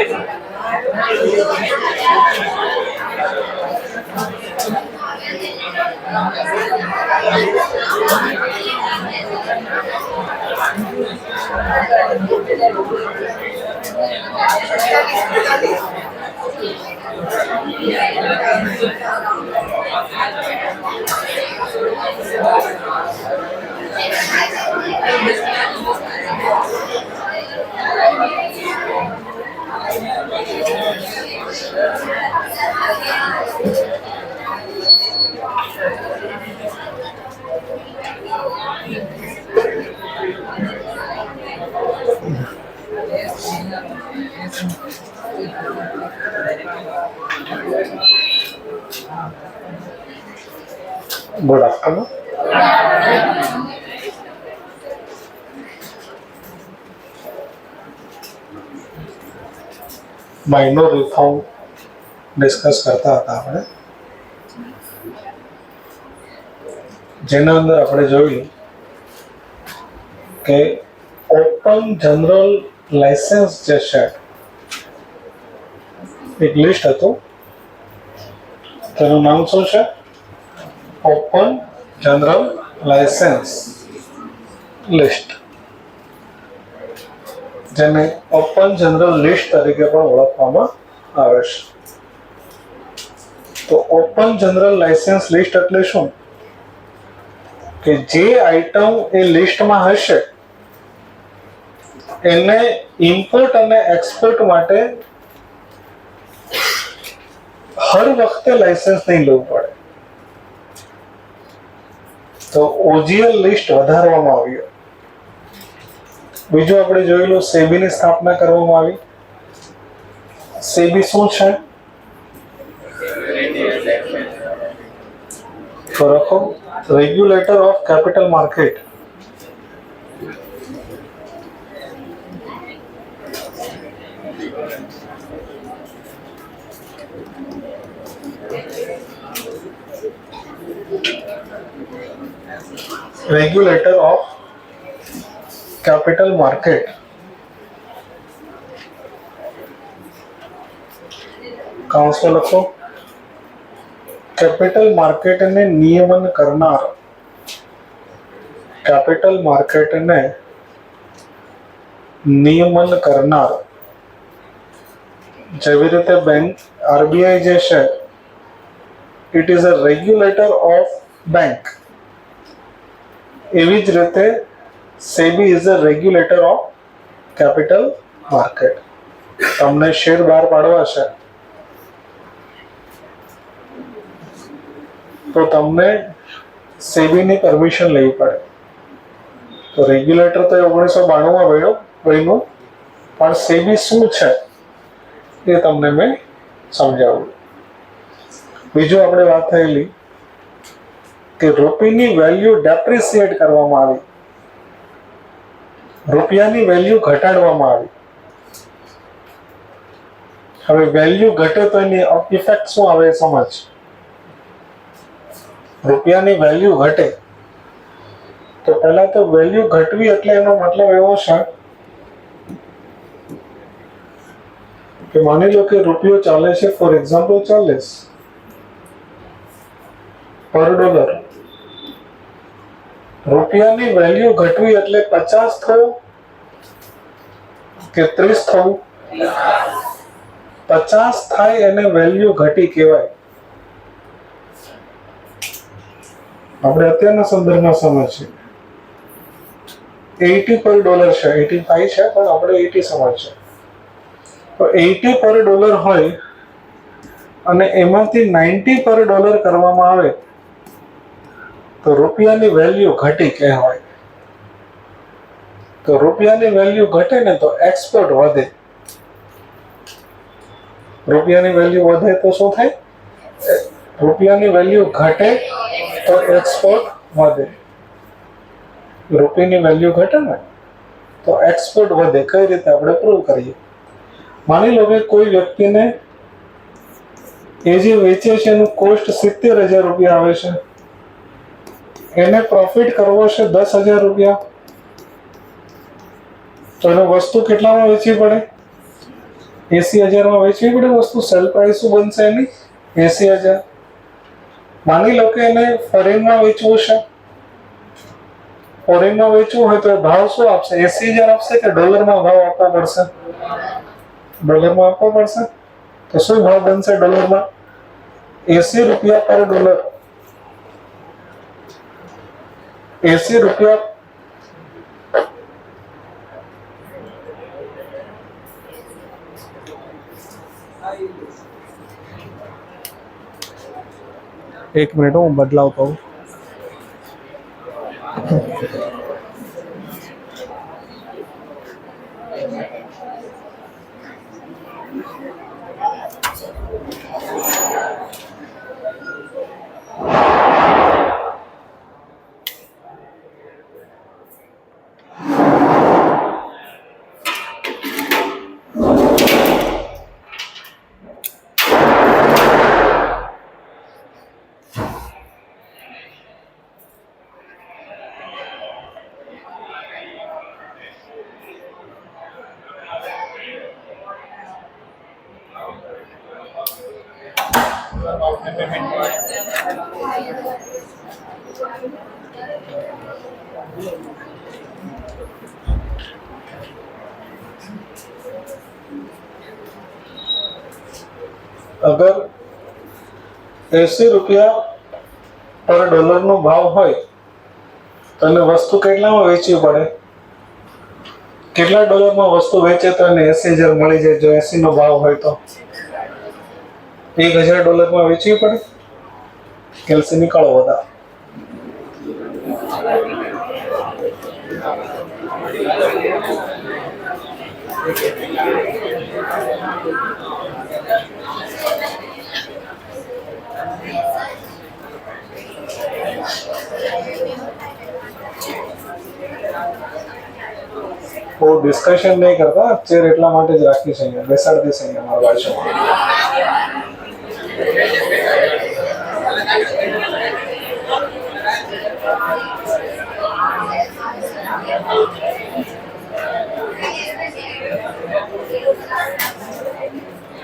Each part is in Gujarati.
Good afternoon. Minor reform discuss કરતા હતા આપણે, જેના અંદર આપણે જોયું કે ઓપન જનરલ લાયસન્સ જે છે એક લિસ્ટ હતું, તેનું નામ શું છે? ઓપન જનરલ લાયસન્સ લિસ્ટ, જેને ઓપન જનરલ લિસ્ટ તરીકે પણ ઓળખવામાં આવે છે. તો ઓપન જનરલ લાયસન્સ લિસ્ટ એટલે શું? કે જે આઈટમ એ લિસ્ટમાં હશે એને ઇમ્પોર્ટ અને એક્સપોર્ટ માટે હર વખતે લાયસન્સ નહીં લેવું પડે. તો ઓજીએલ લિસ્ટ વધારવામાં આવ્યું. બીજું આપણે જોયેલું સેબીની સ્થાપના કરવામાં આવી. સેબી શું છે? Regulator of capital market. Regulator of capital market. Council લખો. કેપિટલ માર્કેટને નિયમન કરનાર. કેપિટલ માર્કેટને નિયમન કરનાર. જેવી રીતે બેંક આરબીઆઈ જે છે, it is a regulator of bank. એવી જ રીતે SEBI is a regulator of capital market. તમને શેર બહાર પાડવા છે તો તમને સેબીની પરમિશન લેવી પડે. તો રેગ્યુલેટર તો 1992માં બન્યું, પણ સેબી શું છે એ તમને મેં સમજાવ્યું. બીજું આપણે વાત થયેલી કે રૂપિયાની વેલ્યુ ડેપ્રિસિએટ કરવામાં આવી. રૂપિયાની વેલ્યુ ઘટાડવામાં આવી. હવે વેલ્યુ ઘટે તો એની ઇફેક્ટ શું આવે સમજ. રૂપિયાની વેલ્યુ ઘટે તો પહેલા તો વેલ્યુ ઘટવી એટલે એનો મતલબ એવો છે કે માની લો કે રૂપિયો ચાલે છે ફોર એક્ઝામ્પલ 40 પર ડોલર. રૂપિયાની વેલ્યુ ઘટવી એટલે 50 થવું કે 30 થવું? 50 થાય એને વેલ્યુ ઘટી કહેવાય. આપણે અત્યારના સંદર્ભમાં સમજીએ. 80 પર ડોલર છે, 85 છે, પણ આપણે 80 સમજીએ. તો 80 પર ડોલર હોય અને એમાંથી 90 પર ડોલર કરવામાં આવે તો રૂપિયાની વેલ્યુ ઘટી કહેવાય. તો રૂપિયાની વેલ્યુ ઘટે ને તો એક્સપોર્ટ વધે. રૂપિયાની વેલ્યુ વધે તો શું થાય? રૂપિયાની વેલ્યુ ઘટે તો એક્સપોર્ટ વધે. રૂપિયાની વેલ્યુ ઘટે ને તો એક્સપોર્ટ વધે. કઈ રીતે આપણે પ્રૂવ કરીએ? માની લો કે કોઈ વ્યક્તિને એ જે વેચે છે એનું કોસ્ટ 70,000 રૂપિયા આવે છે, એને પ્રોફિટ કરવો છે 10,000 રૂપિયા, તો એને વસ્તુ કેટલામાં વેચવી પડે? 80,000 માં વેચવી પડે વસ્તુ. સેલ પ્રાઇસ શું બનશે એની? 80,000. માની લો કે એને ફોરેનમાં વેચવું છે. ફોરેનમાં વેચવું હોય તો ભાવ શું આપશે? 80,000 આપશે કે ડોલરમાં ભાવ આપવો પડશે? ડોલરમાં આપવો પડશે. તો શું ભાવ બનશે ડોલરમાં? 80 રૂપિયા પર ડોલર. 80 રૂપિયા. एक मिनट હું બદલાવતો હું. अगर 80 રૂપિયા પર ડોલરનો ભાવ હોય તો એને વસ્તુ કેટલામાં વેચવી પડે? કેટલા ડોલરમાં વસ્તુ વેચે તો એને 80,000 મળી જાય? જો 80 નો ભાવ હોય તો 1,000 ડોલરમાં વેચવી પડે. કેલ્સી નીકાળો બધા. वो डिस्कशन नहीं करता. चेर એટલા માટે જ રાખી છે અહીંયા. બેસાડી દેશે અહીંયા મારા બાજુમાં.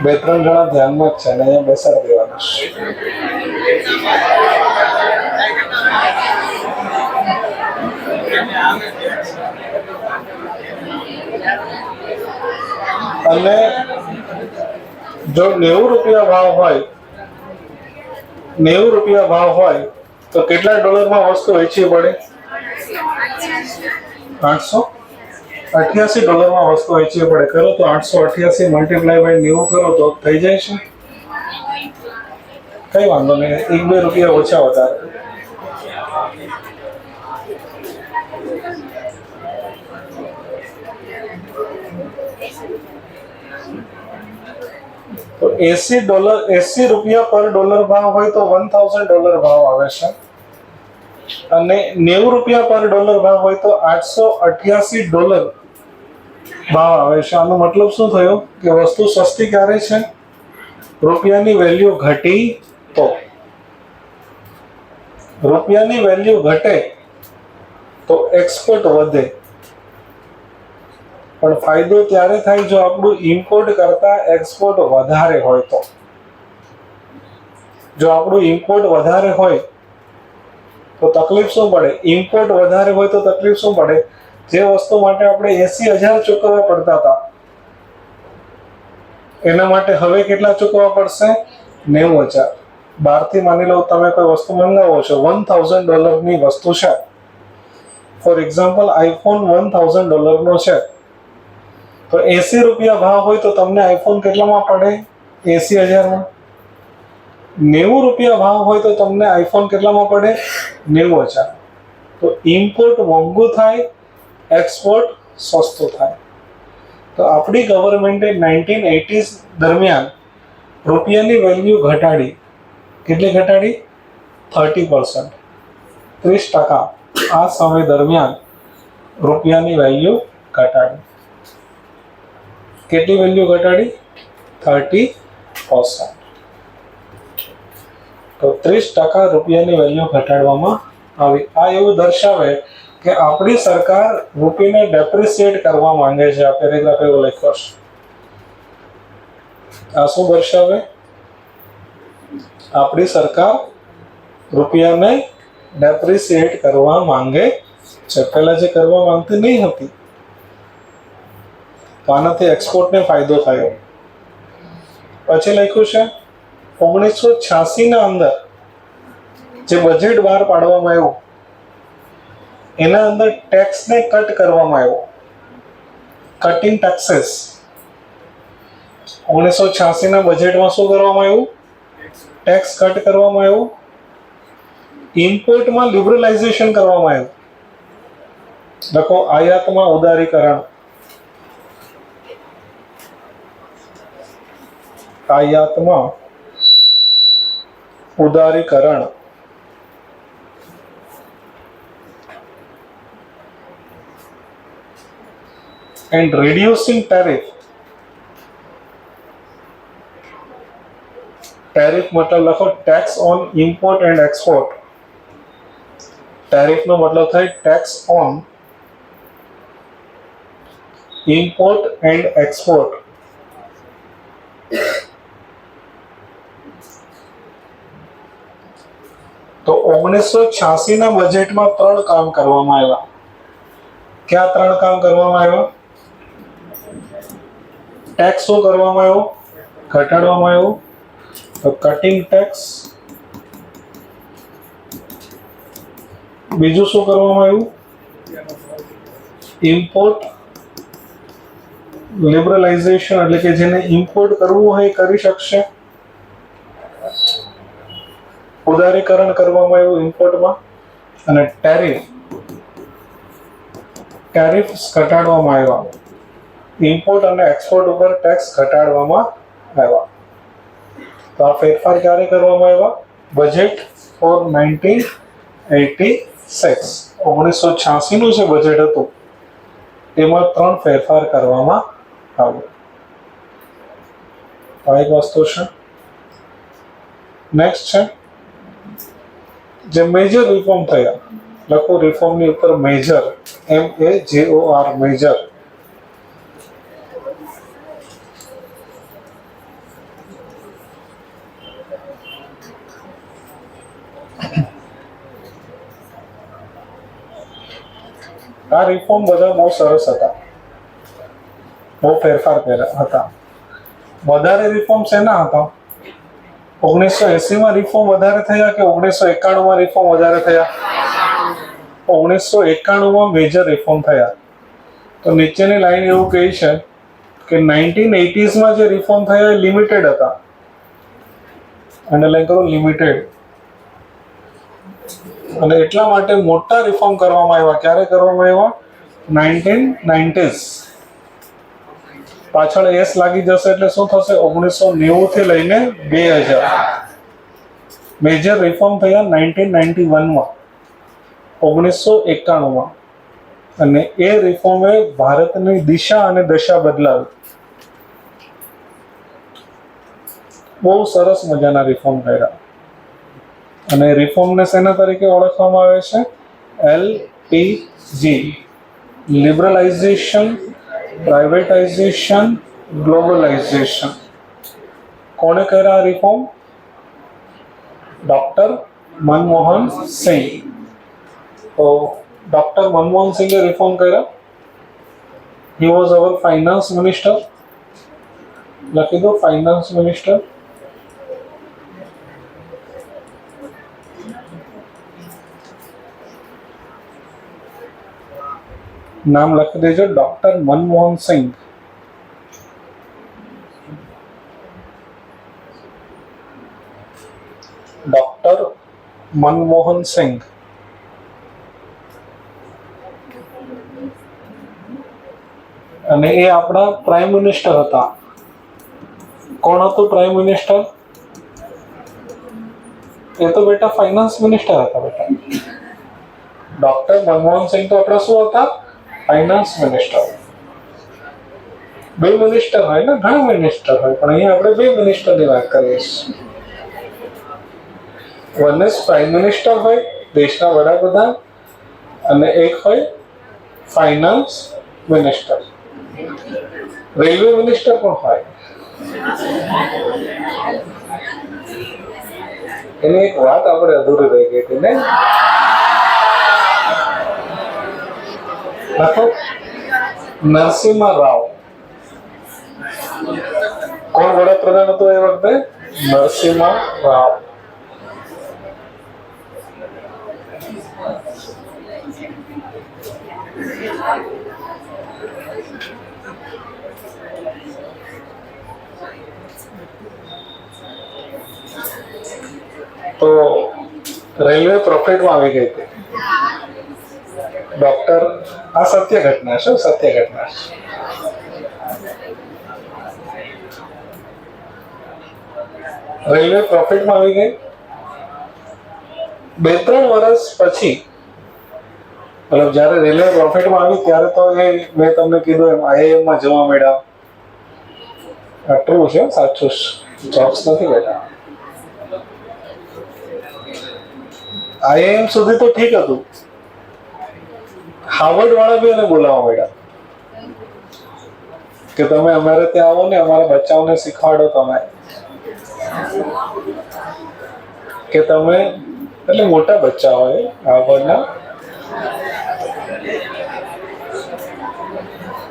બે ત્રણ જણા ધ્યાનમાં જ છે ને અહીંયા બેસાડી દેવાના. અને જો 90 રૂપિયા ભાવ હોય, 90 રૂપિયા ભાવ હોય તો કેટલા ડોલરમાં વસ્તુ વેચવી પડે? 888 ડોલરમાં વસ્તુ વેચવી પડે. કરો તો 888 મલ્ટીપ્લાય બાય 90 કરો તો થઈ જાય છે. કઈ વાંધો નહીં, 1-2 રૂપિયા ઓછા વધારે. તો 80 રૂપિયા પર ડોલર ભાવ હોય તો $1,000 ભાવ આવે છે. અને 90 રૂપિયા પર ડોલર ભાવ હોય તો $888 ભાવ આવે છે. આનો મતલબ શું થયો કે વસ્તુ સસ્તી ક્યારે છે? રૂપિયાની વેલ્યુ ઘટી તો. રૂપિયાની વેલ્યુ ઘટે તો એક્સપોર્ટ વધે. પણ ફાયદો ત્યારે થાય જો આપણું ઇમ્પોર્ટ કરતા એક્સપોર્ટ વધારે હોય તો. જો આપણું ઇમ્પોર્ટ વધારે હોય તો તકલીફ શું પડે? ઇમ્પોર્ટ વધારે હોય તો તકલીફ શું પડે? જે વસ્તુ માટે આપણે 80,000 ચૂકવવા પડતા હતા એના માટે હવે કેટલા ચૂકવવા પડશે? 90,000. બહારથી માની લો તમે કોઈ વસ્તુ મંગાવો છો, $1,000 ની વસ્તુ છે. ફોર એક્ઝામ્પલ આઈફોન $1,000 નો છે તો 80 રૂપિયા ભાવ હોય તો તમને આઈફોન કેટલામાં પડે? 80,000 માં. 90 રૂપિયા ભાવ હોય તો તમને આઈફોન કેટલામાં પડે? 90,000. તો ઇમ્પોર્ટ મોંઘું થાય, એક્સપોર્ટ સસ્તું થાય. તો આપણી ગવર્મેન્ટે 1980s દરમિયાન રૂપિયાની વેલ્યુ ઘટાડી. કેટલી ઘટાડી? 30%. 30%. આ સમય દરમિયાન રૂપિયાની વેલ્યુ ઘટાડી. કેટલી વેલ્યુ ઘટાડી? 30%. તો 30% રૂપિયાની વેલ્યુ ઘટાડવામાં આવી. આ એવું દર્શાવે કે આપણી સરકાર રૂપિયાને ડેપ્રિસિએટ કરવા માંગે છે. આ પેરેગ્રાફ એવો લખ્યો છે. આ શું દર્શાવે? આપણી સરકાર રૂપિયાને ડેપ્રિસિએટ કરવા માંગે છે. પહેલા જે કરવા માંગતી નહીં હતી, તો આનાથી એક્સપોર્ટને ફાયદો થયો. પછી લખ્યું છે 1986 ના અંદર જે બજેટ બહાર પાડવામાં આવ્યું એના અંદર ટેક્સને કટ કરવામાં આવ્યો, કટિંગ ટેક્सेस. 1986 ના બજેટમાં શું કરવામાં આવ્યું? ટેક્સ કટ કરવામાં આવ્યું. ઇમ્પોર્ટમાં લિબરલાઇઝેશન કરવામાં આવ્યું. લખો આયાતમાં ઉદારીકરણ. આયાતમાં ઉદારીકરણ. and reducing tariff. tariff मतलब લખો tax on import and export. tariff નો મતલબ થાય tax on import and export. તો 1986 ના બજેટમાં 3 કામ કરવામાં આવ્યા. ક્યાં 3 કામ કરવામાં આવ્યા? ટેક્સ શું કરવામાં આવ્યો? ઘટાડવામાં આવ્યો. તો કટિંગ ટેક્સ. બીજું શું કરવામાં આવ્યું? ઇમ્પોર્ટ લિબરલાઇઝેશન, એટલે કે જેને ઇમ્પોર્ટ કરવું હોય એ કરી શકશે. ઉદારીકરણ કરવામાં આવ્યું ઇમ્પોર્ટમાં. અને ટેરિફ ઘટાડવામાં આવ્યા. ઇમ્પોર્ટ અને એક્સપોર્ટ ઉપર ટેક્સ ઘટાડવામાં આવ્યા. તો આ ફેરફાર ક્યારે કરવામાં આવ્યા? Budget four 1986. 1986 નું જે બજેટ હતું એમાં 3 ફેરફાર કરવામાં આવ્યો. આ એક વસ્તુ છે. નેક્સ્ટ છે જે મેજર રિફોર્મ થયા. લખો રિફોર્મની ઉપર મેજર, MAJOR, મેજર. આ રિફોર્મ બધા બહુ સરસ હતા, બહુ ફેરફાર હતા. વધારે રિફોર્મ શેના હતા? 1980 માં રિફોર્મ વધારે થયા કે 1991 માં રિફોર્મ વધારે થયા? 1991 માં મેજર રિફોર્મ થયા. તો નીચેની લાઈન એવું કહે છે કે 1980s માં જે રિફોર્મ થયા એ લિમિટેડ હતા. અંડરલાઈન કરો, લિમિટેડ. અને એટલા માટે મોટા રિફોર્મ કરવામાં આવ્યા. ક્યારે કરવામાં આવ્યા? 1990s. પાછળ એસ લાગી જશે એટલે શું થશે? 1990 થી લઈને 2000. મેજર રિફોર્મ થયા 1991 માં, 1991 માં. અને એ રિફોર્મે ભારતની દિશા અને દશા બદલાવી. બહુ સરસ મજાના રિફોર્મ કર્યા. અને રિફોર્મને શેના તરીકે ઓળખવામાં આવે છે? LPG. Liberalisation, privatisation, globalisation. કોણે કર્યા આ રિફોર્મ? ડોક્ટર મનમોહન સિંહ. તો ડોક્ટર મનમોહન સિંહે રિફોર્મ કર્યા. He was hour finance minister. લખી દો, ફાઇનાન્સ મિનિસ્ટર. નામ લખી દેજો, ડોક્ટર મનમોહન સિંહ. ડોક્ટર મનમોહન સિંહ. અને એ આપણા પ્રાઇમ મિનિસ્ટર હતા. કોણ હતું પ્રાઇમ મિનિસ્ટર? એ તો બેટા ફાઇનાન્સ મિનિસ્ટર હતા બેટા. ડોક્ટર મનમોહન સિંહ તો આપણા શું હતા? Finance minister. 2 મિનિસ્ટર હોય ને, ઘણા મિનિસ્ટર હોય, પણ અહીંયા આપણે 2 મિનિસ્ટરની વાત કરીએ છીએ. વન ઇઝ પ્રાઇમ મિનિસ્ટર હોય, દેશના વડાપ્રધાન, અને એક હોય ફાઇનાન્સ મિનિસ્ટર. રેલવે મિનિસ્ટર પણ હોય. એની એક વાત આપણે અધૂરી રહી ગઈ હતી ને, નરસિંહ રાવ કોણ વડાપ્રધાન હતો એ વખતે? નરસિંહ રાવ. તો રેલવે પ્રોફિટમાં આવી ગઈ હતી. ડોક્ટર, આ સત્ય ઘટના છે, સત્ય ઘટના. રેલવે પ્રોફિટમાં આવી ગઈ. 2-3 વર્ષ પછી, મતલબ જયારે રેલવે પ્રોફિટમાં આવી ત્યારે તો એ મેં તમને કીધું એમ આઈઆઈએમમાં જવા મળ્યા. ટ્રુ છે, સાચું છે, જોબ્સ નથી બેઠા. આઈઆઈએમ સુધી તો ઠીક હતું. હાર્વર્ડ વાળા બી એને બોલાવવા મળ્યા કે તમે અમારે ત્યાં આવો ને, અમારા બચ્ચાઓને શીખવાડો તમે કે તમે, એટલે મોટા બચ્ચા હોય હાર્વર્ડના,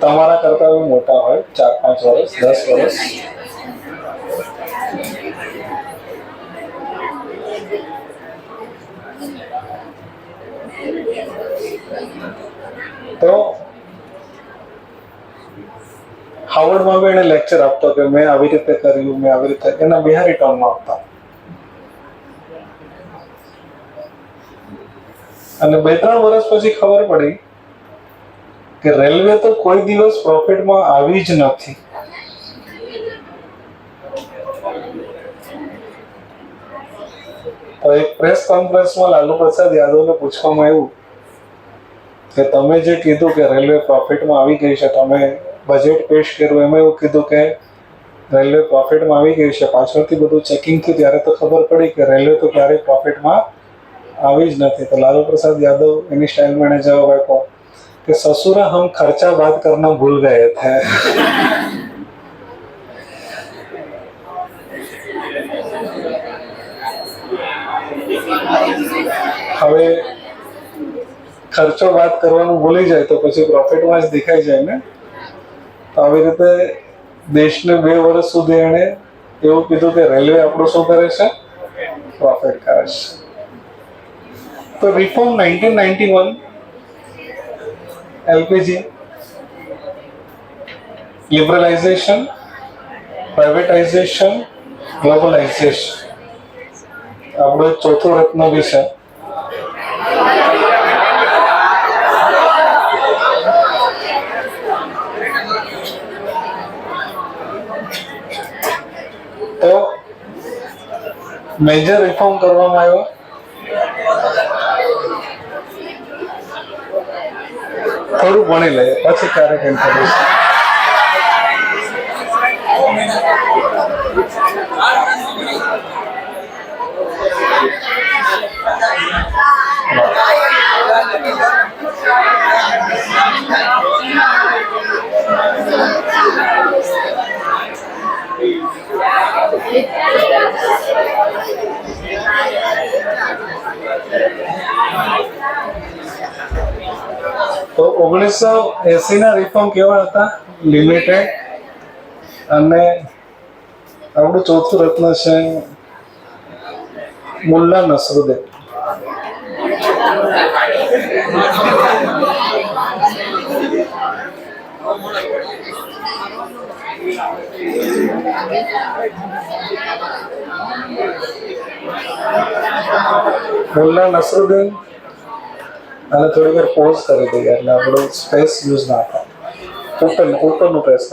તમારા કરતા બી મોટા હોય, 4-5 વર્ષ, 10 વર્ષ. તો હાર્વર્ડમાં બી એને લેક્ચર આપતો કે મેં આવી રીતે કર્યું, મેં આવી રીતે, એના બિહારી ટોનમાં આપતા. અને 2-3 વર્ષ પછી ખબર પડી કે રેલવે તો કોઈ દિવસ પ્રોફિટમાં આવી જ નથી. તો એક પ્રેસ કોન્ફરન્સમાં લાલુ પ્રસાદ યાદવને પૂછવામાં આવ્યું કે તમે જે કીધું કે રેલવે પ્રોફિટમાં આવી ગઈ છે, તમે બજેટ પેશ કર્યું, એમાં એવું કીધું કે રેલવે પ્રોફિટમાં આવી ગઈ છે, પાછળથી બધું ચેકિંગ થયું ત્યારે તો ખબર પડી કે રેલવે તો ક્યારેય પ્રોફિટમાં આવી જ નથી. તો લાલુ પ્રસાદ યાદવ એની સ્ટાઇલમાં એને જવાબ આપ્યો कि ससुरा हम खर्चा बात करना भूल गए थे. હવે ખર્ચો વાત કરવાનું ભૂલી જાય તો પછી પ્રોફિટમાં જ દેખાઈ જાય ને. તો આવી રીતે દેશને 2 વર્ષ સુધી એણે એવું કીધું કે રેલવે આપણું શું કરે છે? પ્રોફિટ કરે છે. તો reform 1991, LPG, liberalization, privatization, globalization, આપણો ચોથો રત્ન બી છે. તો મેજર રિફોર્મ કરવામાં આવ્યો. થોડું ભણી લઈએ પછી ક્યારેક ઇન્ફોર્મેશન. તો 1980 ના રિફોર્મ કેવા હતા? લિમિટેડ. અને આપણું ચોથું રત્ન છે મુલ્લા નસરુદ્દીન. મુલ્લા નસરુદ્દીન. અને થોડી વાર પોઝ કરી દઈએ એટલે આપણું સ્પેસ યુઝ ના થાય. ઉપરનું પ્રેસ